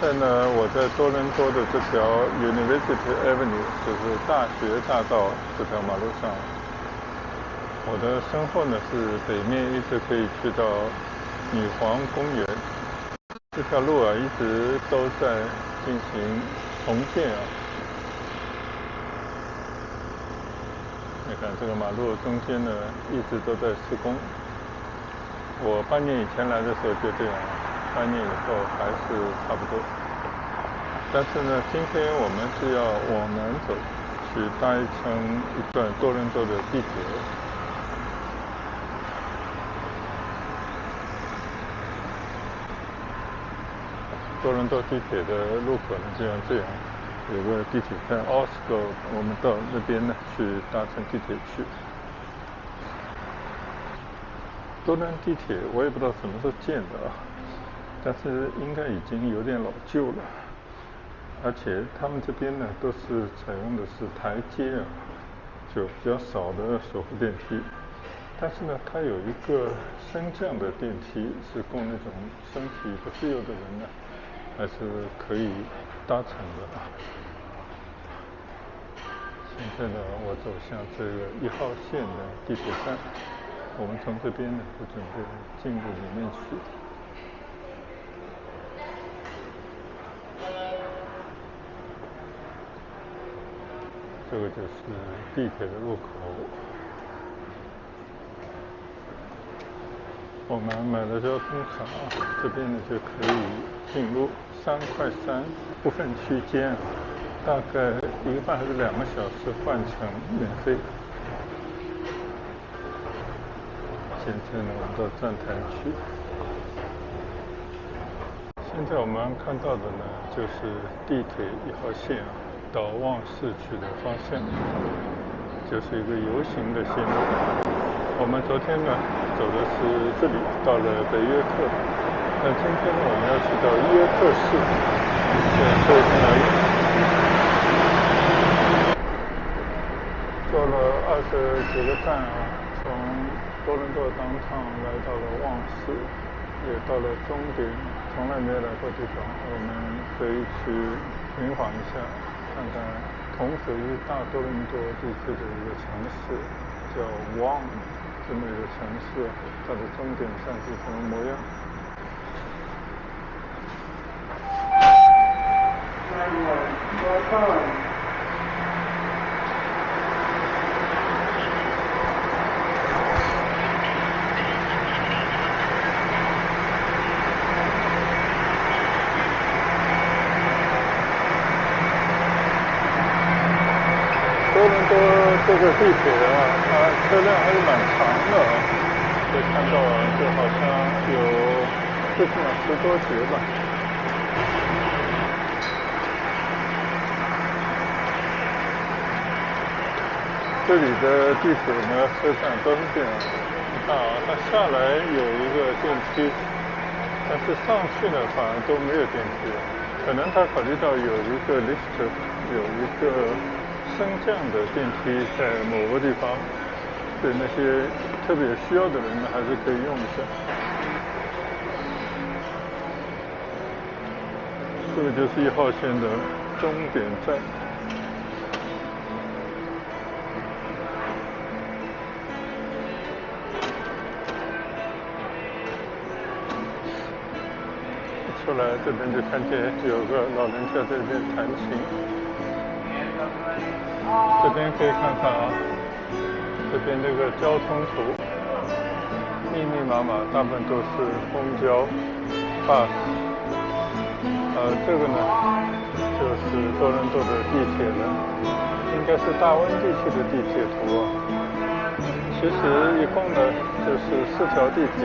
在呢，我在多伦多的这条 University Avenue， 就是大学大道这条马路上。我的身后呢是北面一直可以去到女皇公园。这条路啊一直都在进行重建啊。你看这个马路中间呢一直都在施工。我半年以前来的时候就这样，半年以后还是差不多。但是呢，今天我们是要往南走，去搭一段多伦多的地铁。多伦多地铁的路口呢就像这样，有个地铁站 Osgo， 我们到那边呢去搭乘地铁去。多伦地铁我也不知道什么时候建的啊，但是应该已经有点老旧了。而且他们这边呢都是采用的是台阶啊，就比较少的手扶电梯。但是呢，它有一个升降的电梯，是供那种身体不自由的人呢，还是可以搭乘的啊。现在呢，我走向这个1号线的地铁站，我们从这边呢就准备进入里面去。这个就是地铁的入口。我们买了交通卡，这边呢就可以进入3.3块部分区间，大概1个半还是2个小时换成免费。现在呢，我们到站台去。现在我们看到的呢，就是地铁1号线到旺市区的方向，就是一个游行的线路。我们昨天呢走的是这里，到了北约克，但今天呢我们要去到约克市，就这边而已。坐了20几个站啊，从多伦多当趟来到了旺市，也到了终点，从来没有来过这地方，我们可以去寻访一下，看看同属于大多伦多地区的一个城市，叫旺这么一个城市，它的终点站是什么模样。多伦多这个地铁啊，它车辆还是蛮长的啊，可以看到这好像有最起码10多节吧。这里的地铁呢，车站都是这样。你看啊，它下来有一个电梯，但是上去呢反而都没有电梯了。可能他考虑到有一个 lift， 有一个升降的电梯在某个地方，对那些特别需要的人呢，还是可以用一下。这个就是1号线的终点站。出来这边就看见有个老人家在这边弹琴。这边可以看看啊，这边这个交通图密密麻麻，大部分都是公交、bus。这个呢就是多伦多的地铁了，应该是大温地区的地铁图啊。其实一共呢就是4条地铁，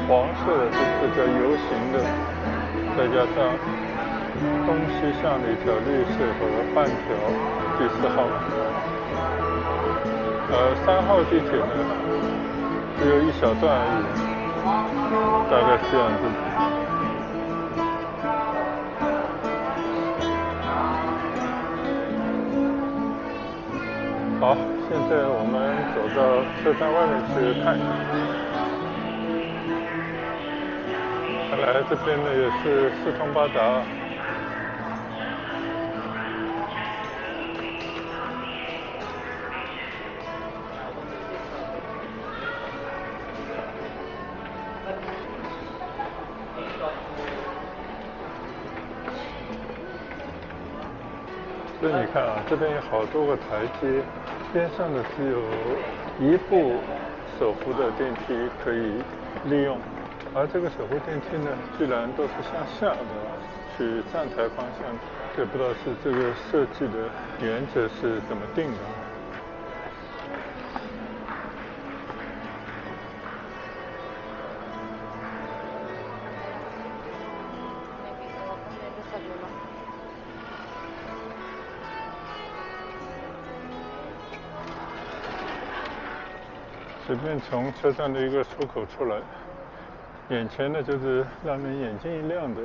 黄色的是叫游行的，再加上东西向的一条绿色和半条第4号。3号地铁呢只有一小段而已，大概是这样子。好，现在我们走到车站外面去看看来这边呢也是四通八达。所以你看啊，这边有好多个台阶，边上的只有一部手扶的电梯可以利用，而这个手扶电梯呢，居然都是向下的，去站台方向，也不知道是这个设计的原则是怎么定的。随便从车站的一个出口出来，眼前呢就是让人眼睛一亮的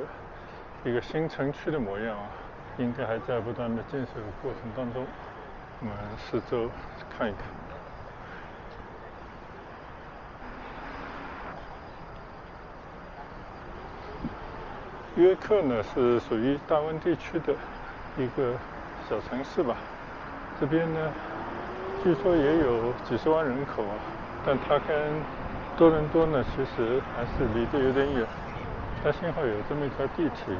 一个新城区的模样啊，应该还在不断的建设过程当中。我们四周看一看。约克呢是属于大温地区的一个小城市吧，这边呢据说也有几十万人口啊，但它跟多伦多呢其实还是离得有点远，它幸好有这么一条地铁。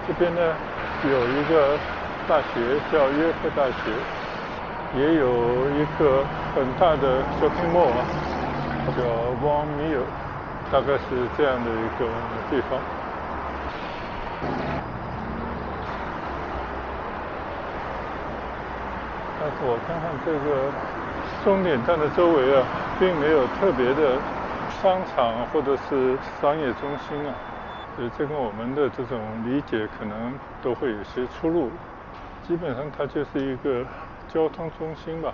这边呢有一个大学叫约克大学，也有一个很大的 shopping mall 叫 Vaughan Mills， 大概是这样的一个地方。但是我看看这个终点站的周围啊，并没有特别的商场或者是商业中心啊，所以这跟我们的这种理解可能都会有些出入。基本上它就是一个交通中心吧。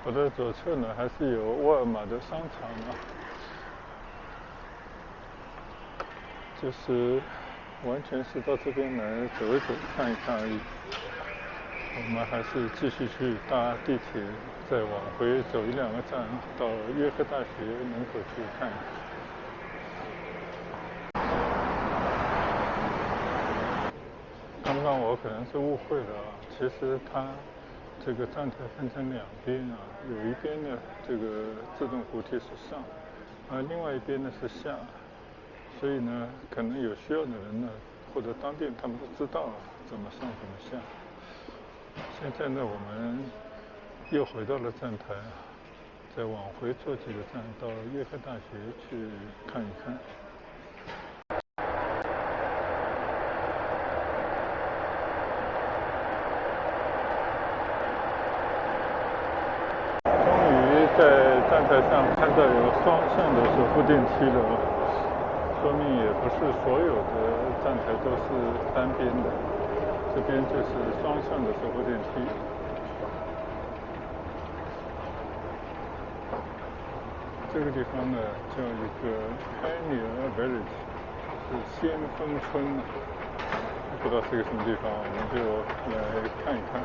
我的左侧呢还是有沃尔玛的商场啊，就是完全是到这边来走一走看一看而已。我们还是继续去搭地铁，再往回走一两个站到约克大学门口去看一看。刚刚我可能是误会了啊，其实它这个站台分成两边啊，有一边呢这个自动扶梯是上，另外一边呢是下，所以呢可能有需要的人呢或者当地人他们都知道怎么上怎么下。现在呢我们又回到了站台，再往回坐几个站到约克大学去看一看。在站台上看到有双向的手扶电梯了，说明也不是所有的站台都是单边的，这边就是双向的手扶电梯。这个地方呢叫一个 Pioneer Village， 是先锋村，不知道是个什么地方，我们就来看一看。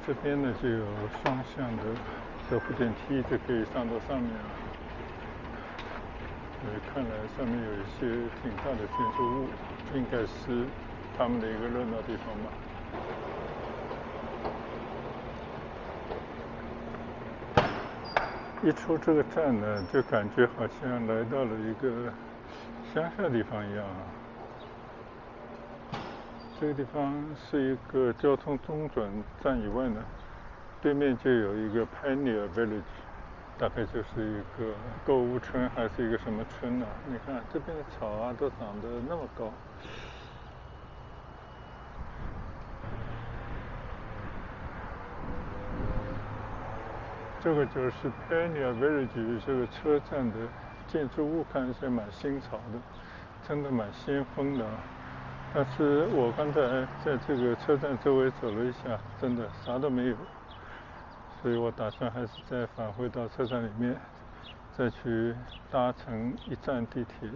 这边呢就有双向的手扶电梯，就可以上到上面了。看来上面有一些挺大的建筑物，应该是他们的一个热闹地方吧。一出这个站呢，就感觉好像来到了一个乡下地方一样啊。这个地方是一个交通中转站以外呢，对面就有一个 Pioneer Village， 大概就是一个购物村还是一个什么村啊。你看这边的草啊都长得那么高。这个就是 Pioneer Village 这个车站的建筑物，看起来蛮新潮的，真的蛮先锋的。但是我刚才在这个车站周围走了一下，真的啥都没有，所以我打算还是再返回到车站里面，再去搭乘一站地铁，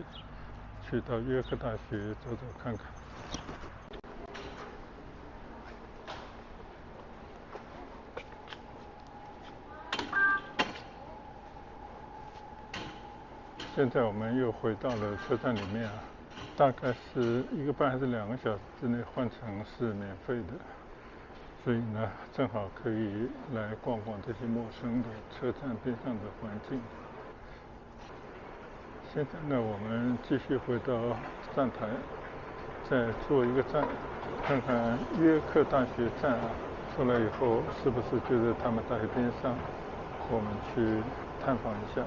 去到约克大学走走看看。现在我们又回到了车站里面啊，大概是1个半还是2个小时之内换乘是免费的，所以呢，正好可以来逛逛这些陌生的车站边上的环境。现在呢，我们继续回到站台，再坐一个站，看看约克大学站啊，出来以后是不是就在他们大学边上，我们去探访一下。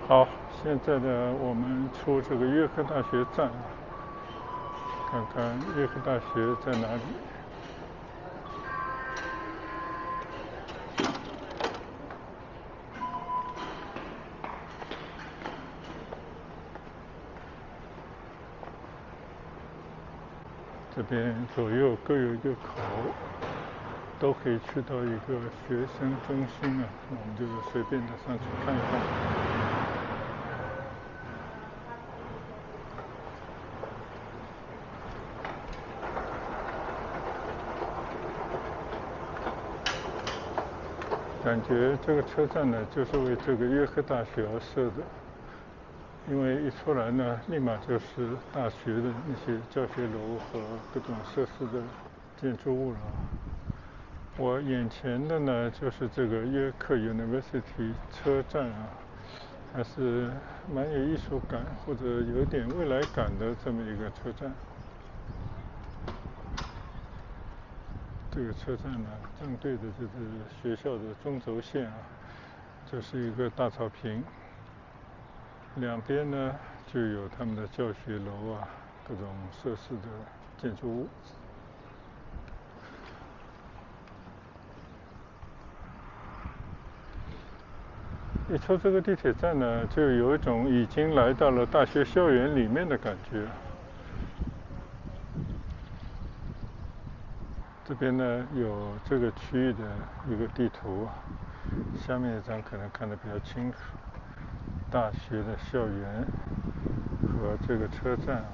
好，现在呢，我们出这个约克大学站，看看约克大学在哪里。这边左右各有一个口，都可以去到一个学生中心啊，那我们就随便的上去看一看。感觉这个车站呢，就是为这个约克大学而设的，因为一出来呢，立马就是大学的那些教学楼和各种设施的建筑物了。我眼前的呢，就是这个约克 University 车站啊，还是蛮有艺术感或者有点未来感的这么一个车站。这个车站呢，正对的就是学校的中轴线啊，就是一个大草坪，两边呢就有他们的教学楼啊，各种设施的建筑物。一出这个地铁站呢，就有一种已经来到了大学校园里面的感觉。这边呢有这个区域的一个地图，下面一张可能看得比较清楚，大学的校园和这个车站啊。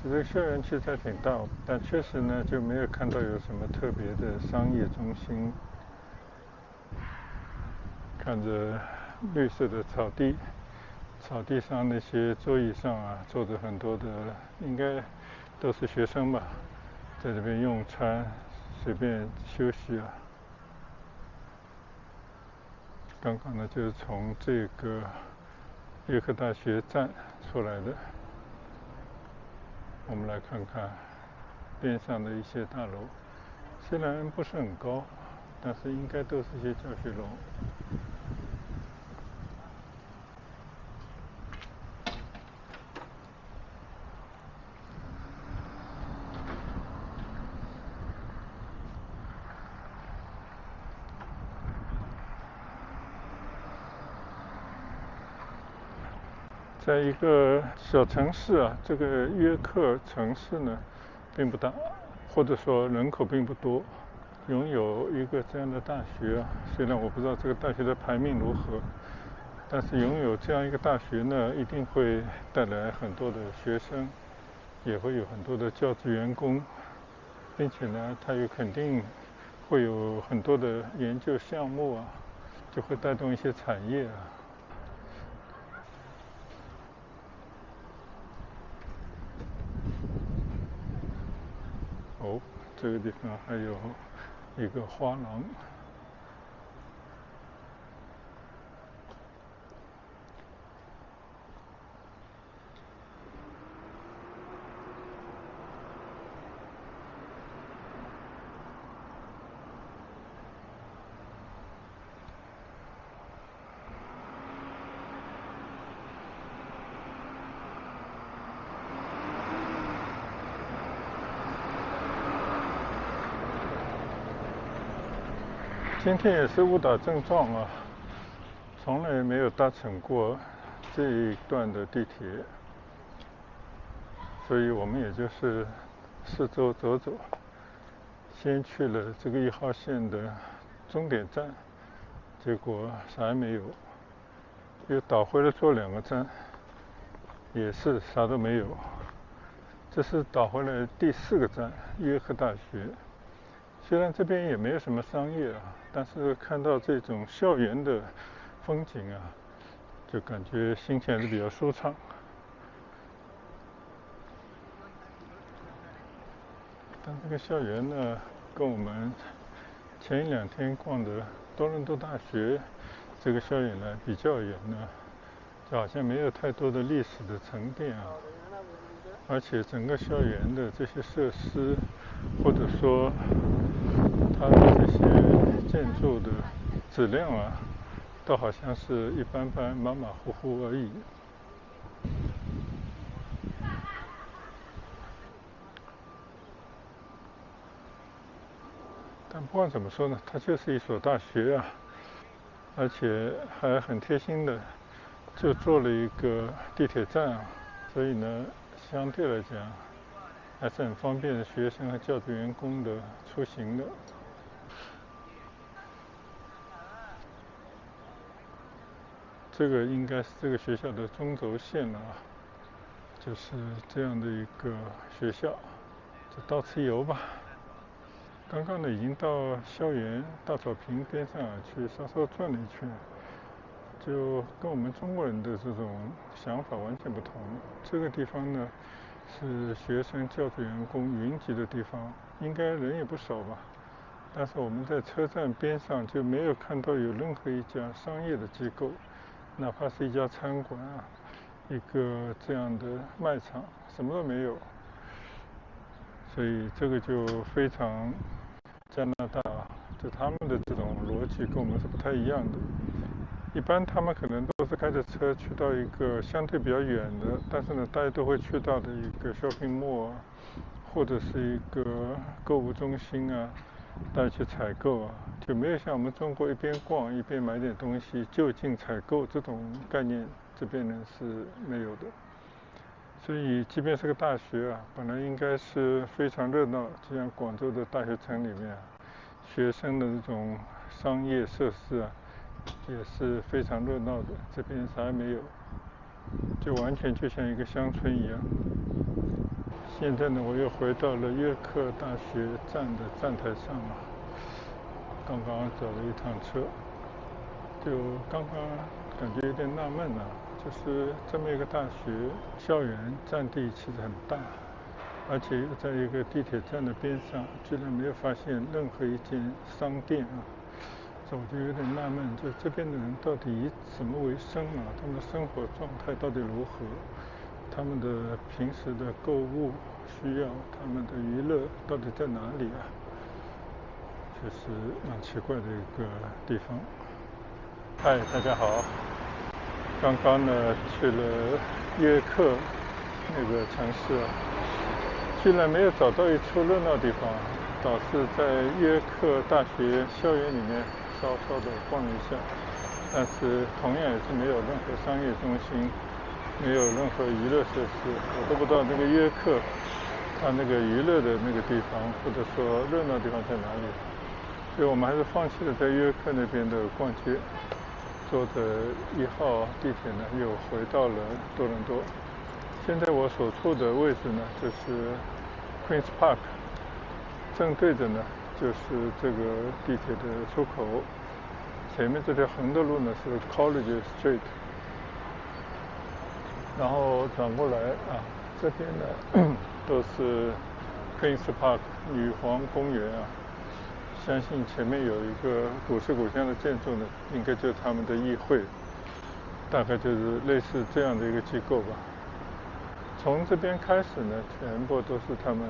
这个校园其实还挺大，但确实呢就没有看到有什么特别的商业中心。看着绿色的草地，草地上那些桌椅上啊，坐着很多的，应该都是学生吧，在这边用餐，随便休息啊。刚刚呢，就是从这个约克大学站出来的。我们来看看边上的一些大楼，虽然不是很高，但是应该都是一些教学楼。在一个小城市啊，这个约克城市呢并不大，或者说人口并不多，拥有一个这样的大学啊，虽然我不知道这个大学的排名如何，但是拥有这样一个大学呢，一定会带来很多的学生，也会有很多的教职员工，并且呢，它也肯定会有很多的研究项目啊，就会带动一些产业啊。哦，这个地方还有一个花廊。今天也是误打正撞啊，从来没有搭乘过这一段的地铁，所以我们也就是四周走走，先去了这个1号线的终点站，结果啥也没有，又倒回来坐2个站，也是啥都没有。这是倒回来第4个站，约克大学。虽然这边也没有什么商业啊，但是看到这种校园的风景啊，就感觉心情还是比较舒畅。但这个校园呢，跟我们前1、2天逛的多伦多大学这个校园呢比较远呢，就好像没有太多的历史的沉淀啊，而且整个校园的这些设施，或者说它的这些建筑的质量啊，倒好像是一般般、马马虎虎而已。但不管怎么说呢，它就是一所大学啊，而且还很贴心的就做了一个地铁站啊，所以呢，相对来讲还是很方便学生和教职员工的出行的。这个应该是这个学校的中轴线了啊，就是这样的一个学校，就到此游吧。刚刚呢已经到校园大草坪边上去稍稍转了一圈，就跟我们中国人的这种想法完全不同。这个地方呢是学生、教职员工云集的地方，应该人也不少吧。但是我们在车站边上就没有看到有任何一家商业的机构，哪怕是一家餐馆啊，一个这样的卖场，什么都没有。所以这个就非常加拿大，就他们的这种逻辑跟我们是不太一样的。一般他们可能都是开着车去到一个相对比较远的，但是呢大家都会去到的一个 shopping mall 或者是一个购物中心啊，大家去采购啊，就没有像我们中国一边逛一边买点东西就近采购这种概念，这边呢是没有的。所以即便是个大学啊，本来应该是非常热闹，就像广州的大学城里面学生的这种商业设施啊也是非常热闹的，这边啥也没有，就完全就像一个乡村一样。现在呢我又回到了约克大学站的站台上了，刚刚走了一趟车，就刚刚感觉有点纳闷啊，就是这么一个大学校园占地其实很大，而且又在一个地铁站的边上，居然没有发现任何一间商店啊，这我就有点纳闷，就这边的人到底以什么为生啊？他们的生活状态到底如何？他们的平时的购物需要，他们的娱乐到底在哪里啊？就是蛮奇怪的一个地方。嗨，大家好。刚刚呢去了约克那个城市啊，居然没有找到一处热闹地方，倒是在约克大学校园里面稍稍的逛了一下，但是同样也是没有任何商业中心，没有任何娱乐设施，我都不知道那个约克它那个娱乐的那个地方或者说热闹地方在哪里，所以我们还是放弃了在约克那边的逛街。坐着1号地铁呢，又回到了多伦多。现在我所处的位置呢，就是 Queen's Park， 正对着呢就是这个地铁的出口。前面这条横的路呢是 College Street， 然后转过来啊，这边呢都是 Queen's Park 女皇公园啊。相信前面有一个古色古香的建筑呢，应该就是他们的议会，大概就是类似这样的一个机构吧。从这边开始呢，全部都是他们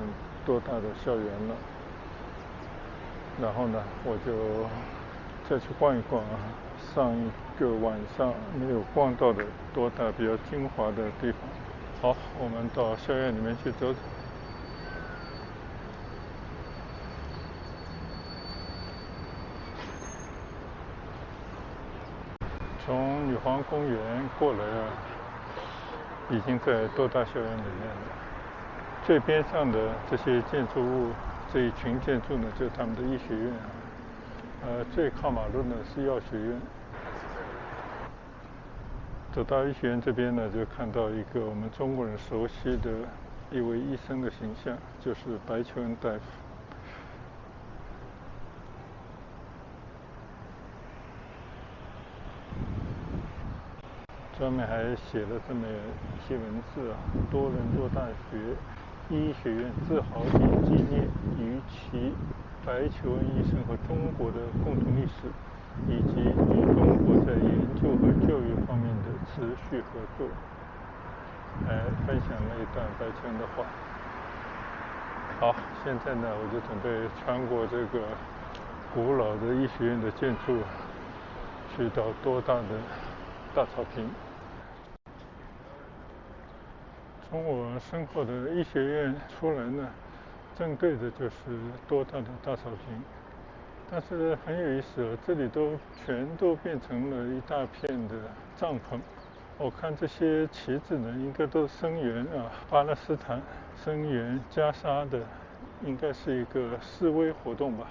多大的校园了。然后呢，我就再去逛一逛啊，上一个晚上没有逛到的多大比较精华的地方。好，我们到校园里面去走走。从女皇公园过来啊，已经在多大校园里面了。最边上的这些建筑物，这一群建筑呢，就是他们的医学院啊。最靠马路呢是药学院。走到医学院这边呢，就看到一个我们中国人熟悉的一位医生的形象，就是白求恩大夫。上面还写了这么一些文字啊：多伦多大学医学院自豪地纪念与其白求恩医生和中国的共同历史，以及与中国在研究和教育方面的持续合作。分享了一段白求恩的话。好，现在呢，我就准备穿过这个古老的医学院的建筑，去到多大的大草坪。从我身后的医学院出来呢，正对着就是多大的大草坪。但是很有意思，这里全都变成了一大片的帐篷。我看这些旗子呢，应该都是声援啊，巴勒斯坦声援加沙的，应该是一个示威活动吧。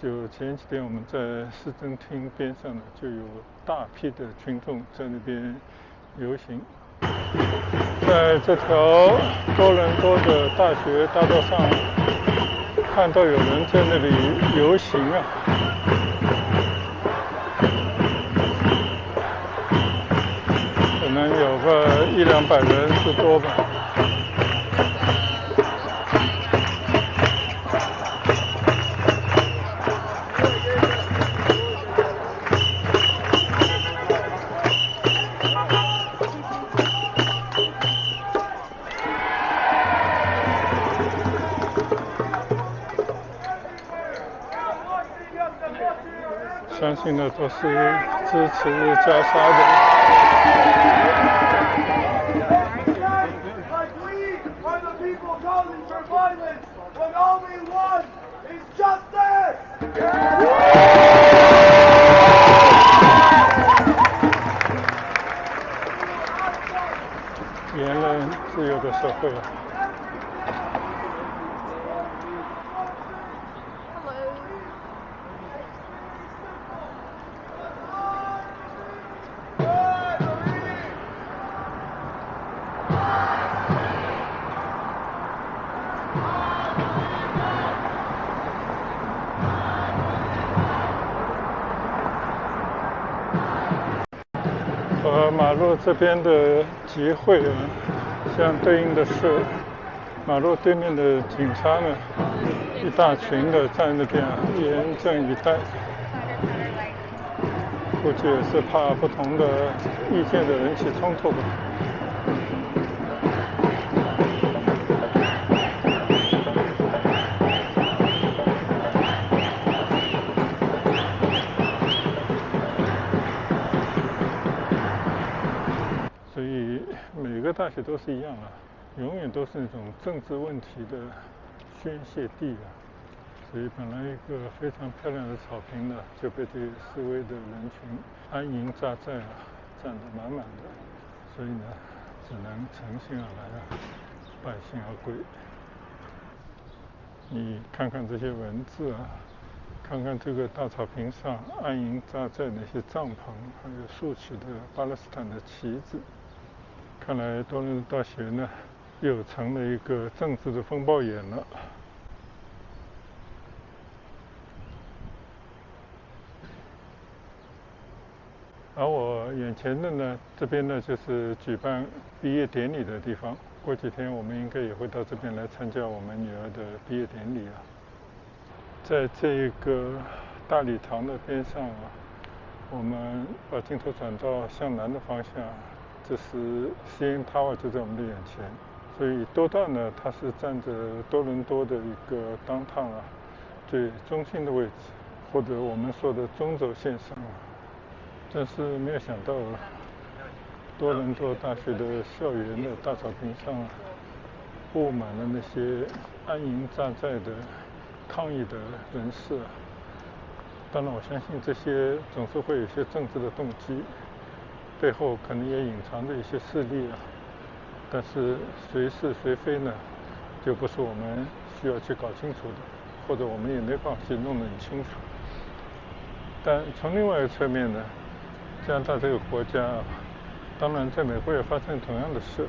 就前几天我们在市政厅边上呢，就有大批的群众在那边游行。在这条多伦多的大学大道上，看到有人在那里游行啊。可能有个100-200人之多吧。相信呢都是支持加沙的。言论自由的社会啊。和马路这边的集会啊，相对应的是，马路对面的警察呢，一大群的在那边严阵以待，估计也是怕不同的意见的人起冲突吧。所以每个大学都是一样啊，永远都是那种政治问题的宣泄地啊。所以本来一个非常漂亮的草坪呢，就被这些示威的人群安营扎寨啊，站得满满的。所以呢，只能乘兴而来啊，败兴而归。你看看这些文字啊，看看这个大草坪上安营扎寨那些帐篷，还有竖起的巴勒斯坦的旗子，看来多伦多大学呢又成了一个政治的风暴眼了。而我眼前的呢，这边呢就是举办毕业典礼的地方。过几天我们应该也会到这边来参加我们女儿的毕业典礼啊。在这个大礼堂的边上啊，我们把镜头转到向南的方向，这是 CN Tower 就在我们的眼前。所以多大呢，它是站着多伦多的一个downtown啊最中心的位置，或者我们说的中轴线上啊。但是没有想到，多伦多大学的校园的大草坪上布满了那些安营扎寨的抗议的人士。当然我相信这些总是会有一些政治的动机，背后可能也隐藏着一些势力啊。但是谁是谁非呢，就不是我们需要去搞清楚的，或者我们也没办法去弄得很清楚。但从另外一个侧面呢，加拿大这个国家当然在美国也发生同样的事，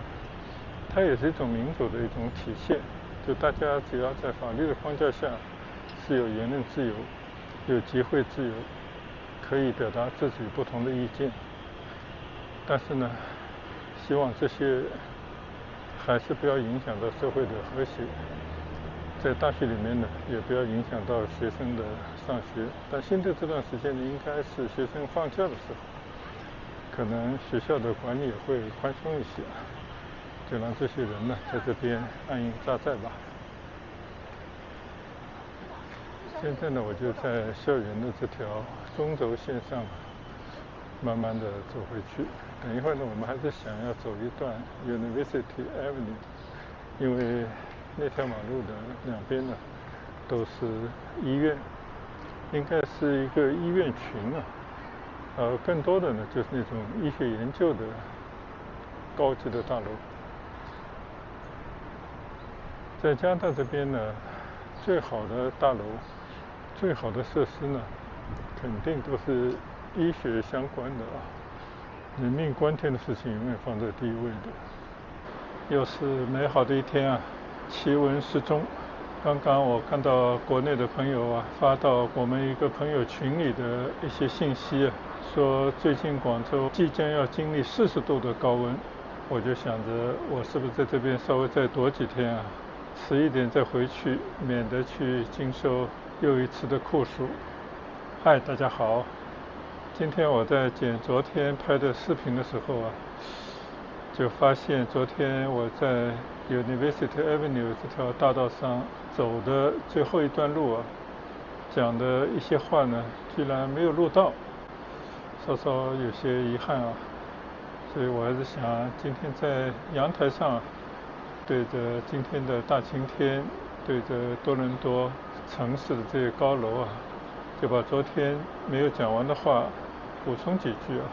它也是一种民主的一种体现，就大家只要在法律的框架下是有言论自由，有集会自由，可以表达自己不同的意见。但是呢，希望这些还是不要影响到社会的和谐，在大学里面呢，也不要影响到学生的上学。但现在这段时间呢，应该是学生放假的时候，可能学校的管理也会宽松一些，就让这些人呢在这边安营扎寨吧。现在呢，我就在校园的这条中轴线上慢慢的走回去。等一会儿呢，我们还是想要走一段 University Avenue， 因为那条马路的两边呢都是医院，应该是一个医院群啊。更多的呢就是那种医学研究的高级的大楼。在加拿大这边呢，最好的大楼、最好的设施呢，肯定都是医学相关的啊。人命关天的事情永远放在第一位的。又是美好的一天啊，奇闻失踪。刚刚我看到国内的朋友啊发到我们一个朋友群里的一些信息啊，说最近广州即将要经历40度的高温。我就想着我是不是在这边稍微再躲几天啊，迟一点再回去，免得去经受又一次的酷暑。嗨，大家好。今天我在剪昨天拍的视频的时候啊，就发现昨天我在 University Avenue 这条大道上走的最后一段路啊，讲的一些话呢，居然没有录到，稍稍有些遗憾啊。所以我还是想今天在阳台上，对着今天的大晴天，对着多伦多城市的这些高楼啊，就把昨天没有讲完的话补充几句啊。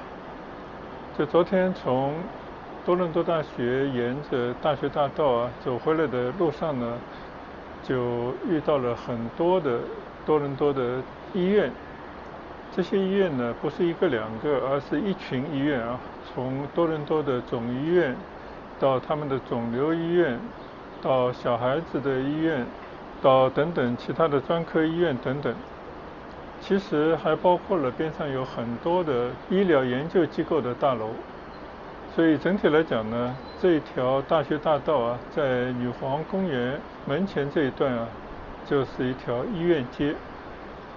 就昨天从多伦多大学沿着大学大道啊走回来的路上呢，就遇到了很多的多伦多的医院。这些医院呢，不是一个两个，而是一群医院啊。从多伦多的总医院，到他们的肿瘤医院，到小孩子的医院，到等等其他的专科医院等等。其实还包括了边上有很多的医疗研究机构的大楼。所以整体来讲呢，这一条大学大道啊，在女皇公园门前这一段啊，就是一条医院街。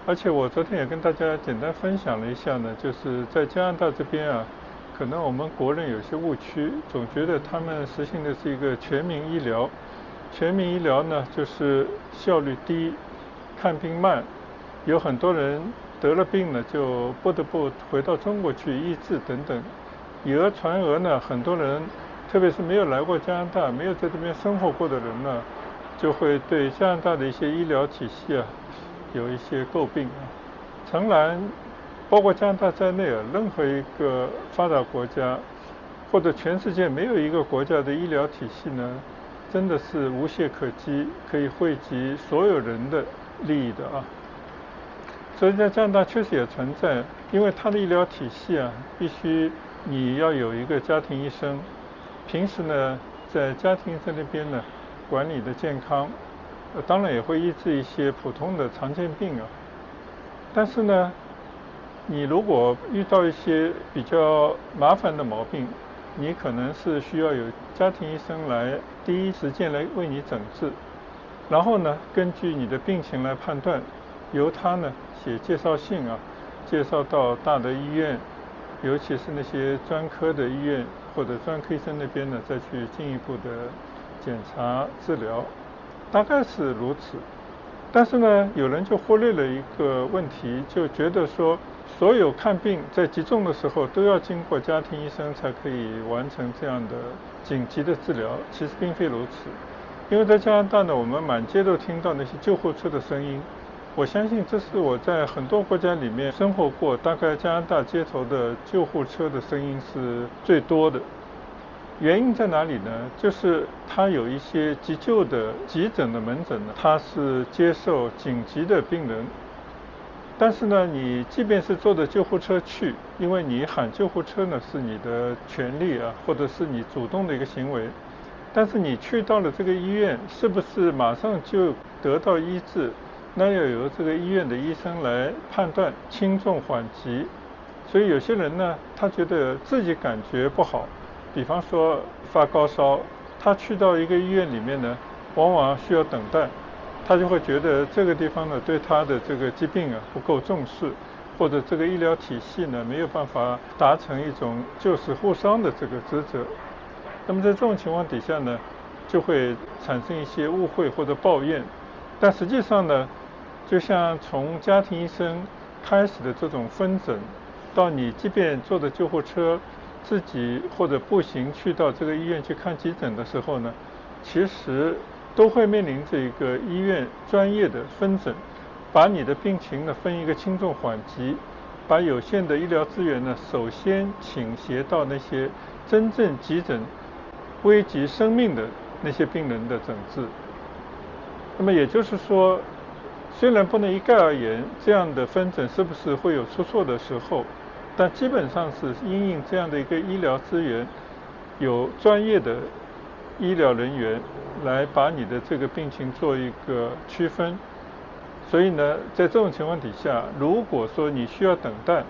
而且我昨天也跟大家简单分享了一下呢，就是在加拿大这边啊，可能我们国人有些误区，总觉得他们实行的是一个全民医疗。全民医疗呢，就是效率低，看病慢，有很多人得了病呢，就不得不回到中国去医治等等。以讹传讹呢，很多人，特别是没有来过加拿大、没有在这边生活过的人呢，就会对加拿大的一些医疗体系啊，有一些诟病啊。诚然，包括加拿大在内啊，任何一个发达国家，或者全世界没有一个国家的医疗体系呢，真的是无懈可击，可以惠及所有人的利益的啊。所以在加拿大确实也存在，因为它的医疗体系啊，必须你要有一个家庭医生，平时呢在家庭医生那边呢管理的健康，当然也会医治一些普通的常见病啊。但是呢，你如果遇到一些比较麻烦的毛病，你可能是需要有家庭医生来第一时间来为你诊治，然后呢，根据你的病情来判断，由他呢写介绍信啊，介绍到大的医院，尤其是那些专科的医院或者专科医生那边呢，再去进一步的检查治疗，大概是如此。但是呢，有人就忽略了一个问题，就觉得说，所有看病在急重的时候都要经过家庭医生才可以完成这样的紧急的治疗，其实并非如此。因为在加拿大呢，我们满街都听到那些救护车的声音，我相信这是我在很多国家里面生活过，大概加拿大街头的救护车的声音是最多的。原因在哪里呢？就是它有一些急救的急诊的门诊呢，它是接受紧急的病人，但是呢，你即便是坐着救护车去，因为你喊救护车呢是你的权利啊，或者是你主动的一个行为，但是你去到了这个医院，是不是马上就得到医治？那要由这个医院的医生来判断轻重缓急。所以有些人呢，他觉得自己感觉不好，比方说发高烧，他去到一个医院里面呢，往往需要等待，他就会觉得这个地方呢对他的这个疾病啊不够重视，或者这个医疗体系呢没有办法达成一种救死护伤的这个职责。那么在这种情况底下呢，就会产生一些误会或者抱怨。但实际上呢，就像从家庭医生开始的这种分诊，到你即便坐着救护车自己或者步行去到这个医院去看急诊的时候呢，其实都会面临着一个医院专业的分诊，把你的病情呢分一个轻重缓急，把有限的医疗资源呢首先倾斜到那些真正急诊危及生命的那些病人的诊治。那么也就是说，虽然不能一概而言这样的分诊是不是会有出错的时候，但基本上是因应这样的一个医疗资源，有专业的医疗人员来把你的这个病情做一个区分。所以呢，在这种情况底下，如果说你需要等待，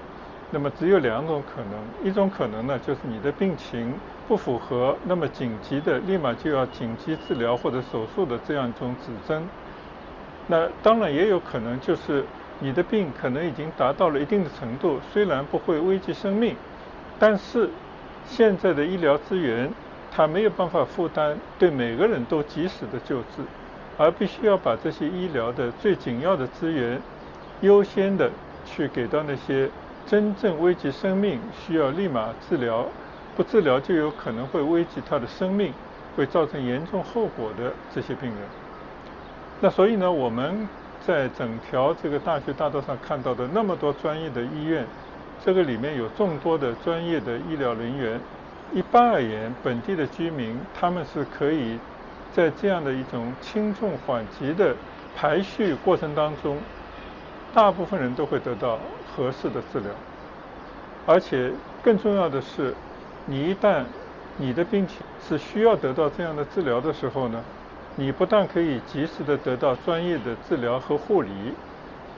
那么只有两种可能，一种可能呢，就是你的病情不符合那么紧急的立马就要紧急治疗或者手术的这样一种指征。那当然也有可能就是你的病可能已经达到了一定的程度，虽然不会危及生命，但是现在的医疗资源它没有办法负担对每个人都及时的救治，而必须要把这些医疗的最紧要的资源优先的去给到那些真正危及生命需要立马治疗，不治疗就有可能会危及他的生命，会造成严重后果的这些病人。那所以呢，我们在整条这个大学大道上看到的那么多专业的医院，这个里面有众多的专业的医疗人员。一般而言，本地的居民他们是可以在这样的一种轻重缓急的排序过程当中，大部分人都会得到合适的治疗。而且更重要的是，你一旦你的病情是需要得到这样的治疗的时候呢，你不但可以及时的得到专业的治疗和护理，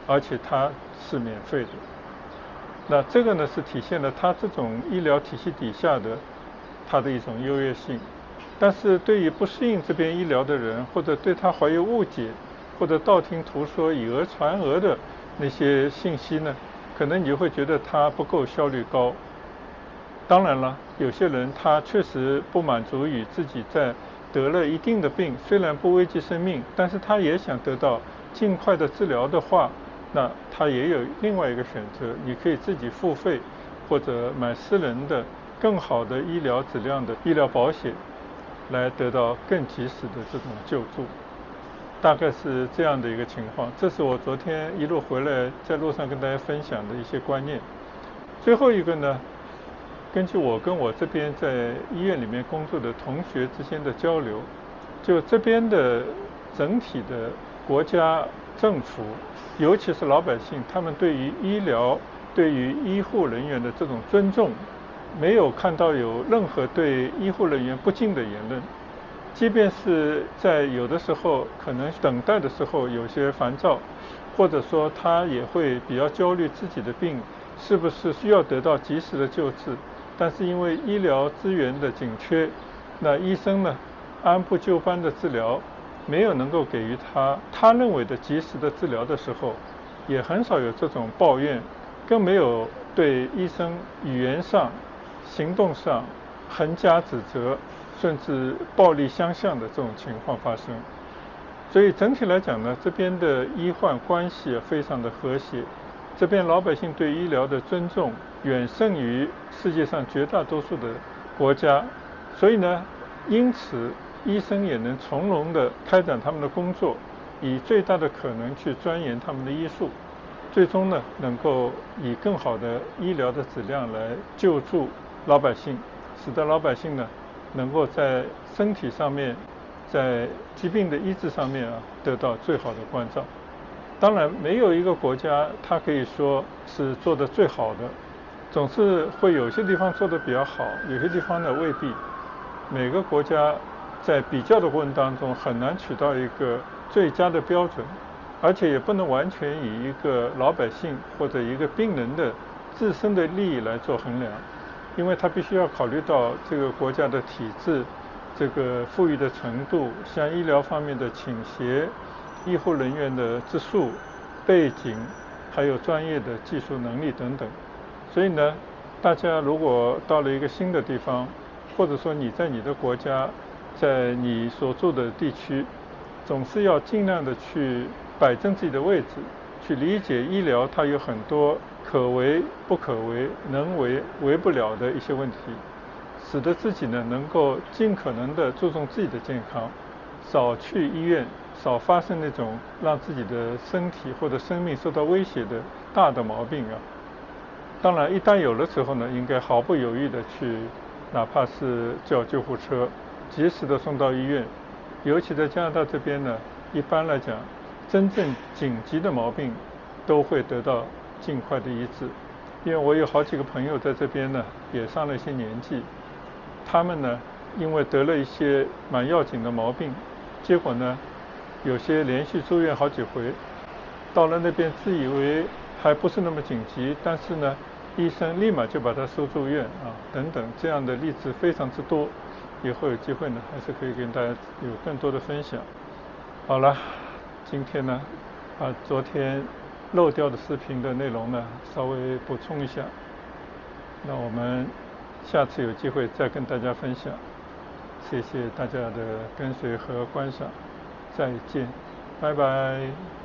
而且它是免费的。那这个呢是体现了它这种医疗体系底下的它的一种优越性。但是对于不适应这边医疗的人，或者对他怀有误解，或者道听途说以讹传讹的那些信息呢，可能你就会觉得它不够效率高。当然了，有些人他确实不满足于自己在得了一定的病，虽然不危及生命，但是他也想得到尽快的治疗的话，那他也有另外一个选择，你可以自己付费，或者买私人的更好的医疗质量的医疗保险，来得到更及时的这种救助。大概是这样的一个情况。这是我昨天一路回来在路上跟大家分享的一些观念。最后一个呢，根据我跟我这边在医院里面工作的同学之间的交流，就这边的整体的国家政府尤其是老百姓，他们对于医疗、对于医护人员的这种尊重，没有看到有任何对医护人员不敬的言论。即便是在有的时候可能等待的时候有些烦躁，或者说他也会比较焦虑自己的病是不是需要得到及时的救治，但是因为医疗资源的紧缺，那医生呢按部就班的治疗，没有能够给予他认为的及时的治疗的时候，也很少有这种抱怨，更没有对医生语言上、行动上横加指责，甚至暴力相向的这种情况发生。所以整体来讲呢，这边的医患关系非常的和谐，这边老百姓对医疗的尊重远胜于世界上绝大多数的国家，所以呢，因此医生也能从容地开展他们的工作，以最大的可能去钻研他们的医术，最终呢，能够以更好的医疗的质量来救助老百姓，使得老百姓呢，能够在身体上面，在疾病的医治上面得到最好的关照。当然，没有一个国家它可以说是做得最好的，总是会有些地方做得比较好，有些地方呢未必。每个国家在比较的过程当中很难取到一个最佳的标准，而且也不能完全以一个老百姓或者一个病人的自身的利益来做衡量，因为他必须要考虑到这个国家的体制、这个富裕的程度、像医疗方面的倾斜、医护人员的质素、背景，还有专业的技术能力等等。所以呢，大家如果到了一个新的地方，或者说你在你的国家，在你所住的地区，总是要尽量的去摆正自己的位置，去理解医疗它有很多可为不可为、能为为不了的一些问题，使得自己呢能够尽可能的注重自己的健康，少去医院，少发生那种让自己的身体或者生命受到威胁的大的毛病。当然，一旦有的时候呢，应该毫不犹豫的去，哪怕是叫救护车，及时的送到医院。尤其在加拿大这边呢，一般来讲，真正紧急的毛病都会得到尽快的医治。因为我有好几个朋友在这边呢，也上了一些年纪，他们呢，因为得了一些蛮要紧的毛病，结果呢，有些连续住院好几回，到了那边自以为还不是那么紧急，但是呢，医生立马就把他收住院等等，这样的例子非常之多。以后有机会呢，还是可以跟大家有更多的分享。好了，今天呢，把昨天漏掉的视频的内容呢，稍微补充一下。那我们下次有机会再跟大家分享。谢谢大家的跟随和观赏，再见，拜拜。